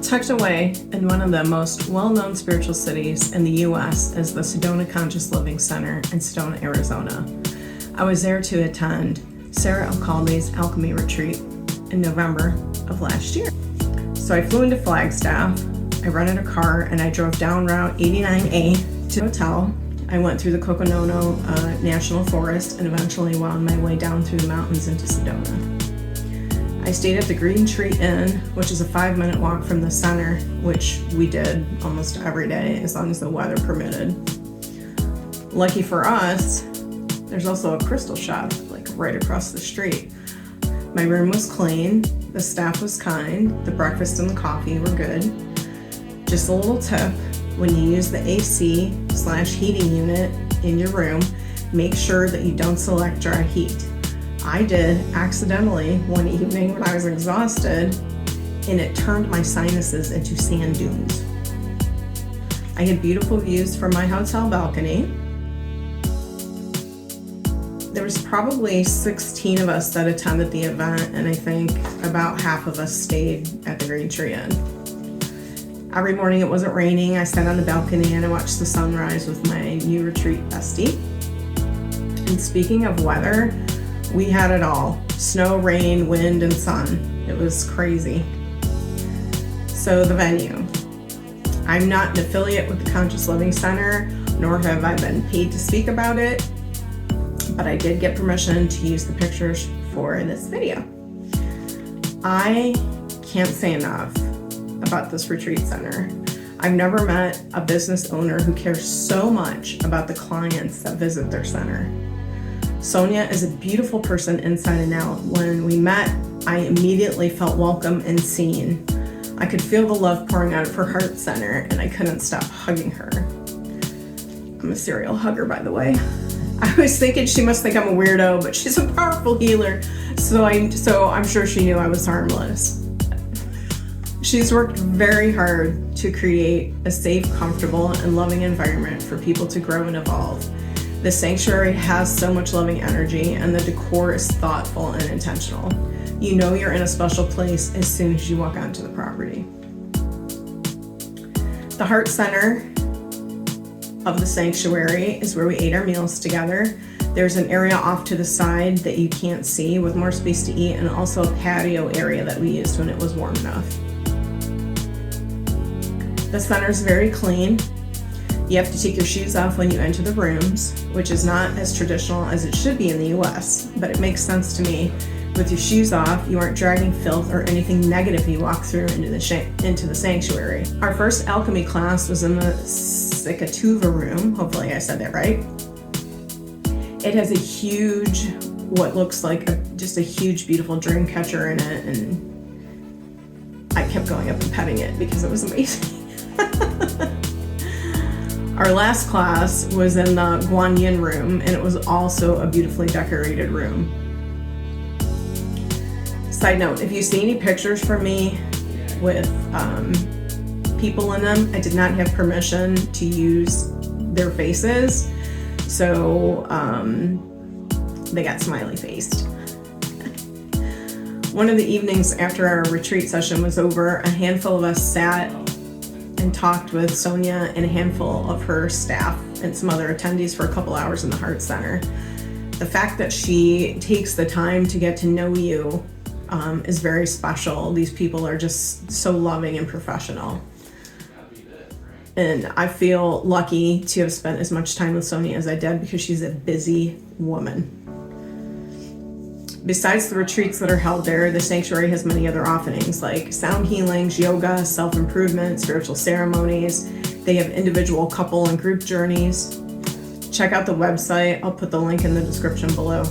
Tucked away in one of the most well-known spiritual cities in the U.S. is the Sedona Conscious Living Center in Sedona, Arizona. I was there to attend Sarah Uqualla's alchemy retreat in November of last year. So I flew into Flagstaff, I rented a car, and I drove down Route 89A to the hotel. I went through the Coconono National Forest and eventually wound my way down through the mountains into Sedona. I stayed at the Green Tree Inn, which is a 5-minute walk from the center, which we did almost every day as long as the weather permitted. Lucky for us, there's also a crystal shop like right across the street. My room was clean, the staff was kind, the breakfast and the coffee were good. Just a little tip, when you use the AC/heating unit in your room, make sure that you don't select dry heat. I did accidentally one evening when I was exhausted, and it turned my sinuses into sand dunes. I had beautiful views from my hotel balcony. There was probably 16 of us that attended the event, and I think about half of us stayed at the Green Tree Inn. Every morning it wasn't raining. I sat on the balcony and I watched the sunrise with my new retreat bestie. And speaking of weather, we had it all. Snow, rain, wind, and sun. It was crazy. So the venue. I'm not an affiliate with the Conscious Living Center, nor have I been paid to speak about it, but I did get permission to use the pictures for this video. I can't say enough about this retreat center. I've never met a business owner who cares so much about the clients that visit their center. Sonia is a beautiful person inside and out. When we met, I immediately felt welcome and seen. I could feel the love pouring out of her heart center, and I couldn't stop hugging her. I'm a serial hugger, by the way. I was thinking she must think I'm a weirdo, but she's a powerful healer, so I'm sure she knew I was harmless. She's worked very hard to create a safe, comfortable, and loving environment for people to grow and evolve. The sanctuary has so much loving energy, and the decor is thoughtful and intentional. You know you're in a special place as soon as you walk onto the property. The heart center of the sanctuary is where we ate our meals together. There's an area off to the side that you can't see with more space to eat, and also a patio area that we used when it was warm enough. The center's very clean. You have to take your shoes off when you enter the rooms, which is not as traditional as it should be in the US, but it makes sense to me. With your shoes off, you aren't dragging filth or anything negative you walk through into the sanctuary. Our first alchemy class was in the Sikatuva room. Hopefully I said that right. It has a huge, what looks like just a huge, beautiful dream catcher in it, and I kept going up and petting it because it was amazing. Our last class was in the Guanyin room, and it was also a beautifully decorated room. Side note, if you see any pictures from me with people in them, I did not have permission to use their faces, so they got smiley faced. One of the evenings after our retreat session was over, a handful of us sat and talked with Sonia and a handful of her staff and some other attendees for a couple hours in the Heart Center. The fact that she takes the time to get to know you is very special. These people are just so loving and professional. And I feel lucky to have spent as much time with Sonia as I did because she's a busy woman. Besides the retreats that are held there, the sanctuary has many other offerings like sound healings, yoga, self-improvement, spiritual ceremonies. They have individual, couple, and group journeys. Check out the website. I'll put the link in the description below.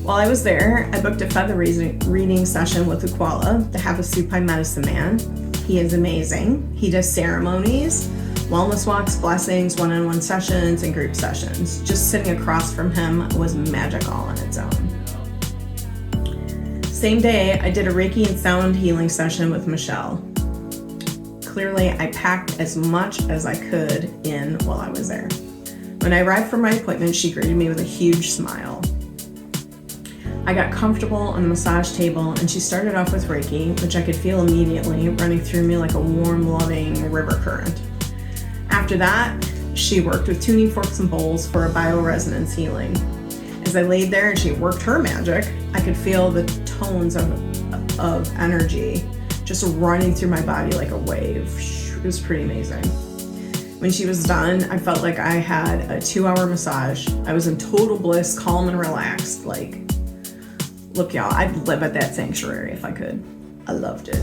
While I was there, I booked a feather reading session with Uqualla, the Havasupai medicine man. He is amazing. He does ceremonies, wellness walks, blessings, one-on-one sessions, and group sessions. Just sitting across from him was magical on its own. Same day, I did a Reiki and sound healing session with Michelle. Clearly, I packed as much as I could in while I was there. When I arrived for my appointment, she greeted me with a huge smile. I got comfortable on the massage table, and she started off with Reiki, which I could feel immediately running through me like a warm, loving river current. After that, she worked with tuning forks and bowls for a bioresonance healing. As I laid there and she worked her magic, I could feel the tones of energy just running through my body like a wave. It was pretty amazing. When she was done, I felt like I had a 2-hour massage. I was in total bliss, calm and relaxed. Like, look, y'all, I'd live at that sanctuary if I could. I loved it.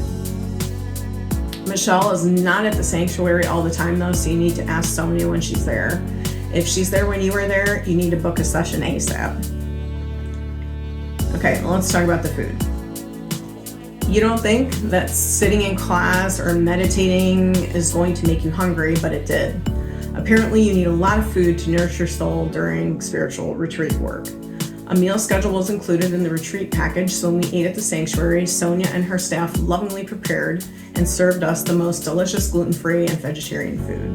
Michelle is not at the sanctuary all the time though, so you need to ask Sonia when she's there. If she's there when you were there, you need to book a session ASAP. Okay, let's talk about the food. You don't think that sitting in class or meditating is going to make you hungry, but it did. Apparently, you need a lot of food to nourish your soul during spiritual retreat work. A meal schedule was included in the retreat package, so when we ate at the sanctuary, Sonia and her staff lovingly prepared and served us the most delicious gluten-free and vegetarian food.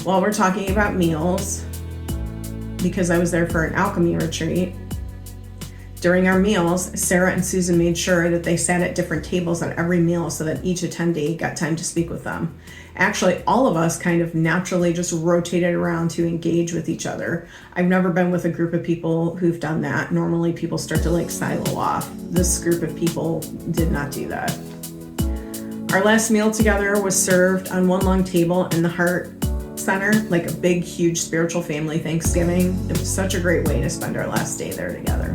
While we're talking about meals, because I was there for an alchemy retreat, during our meals, Sarah and Susan made sure that they sat at different tables at every meal so that each attendee got time to speak with them. Actually, all of us kind of naturally just rotated around to engage with each other. I've never been with a group of people who've done that. Normally people start to like silo off. This group of people did not do that. Our last meal together was served on one long table in the Heart Center, like a big, huge spiritual family Thanksgiving. It was such a great way to spend our last day there together.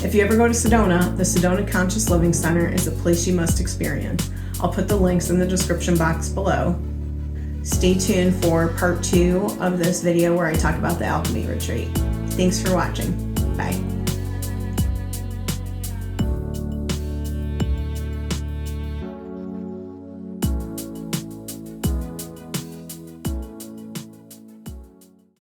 If you ever go to Sedona, the Sedona Conscious Living Center is a place you must experience. I'll put the links in the description box below. Stay tuned for part 2 of this video where I talk about the alchemy retreat. Thanks for watching. Bye.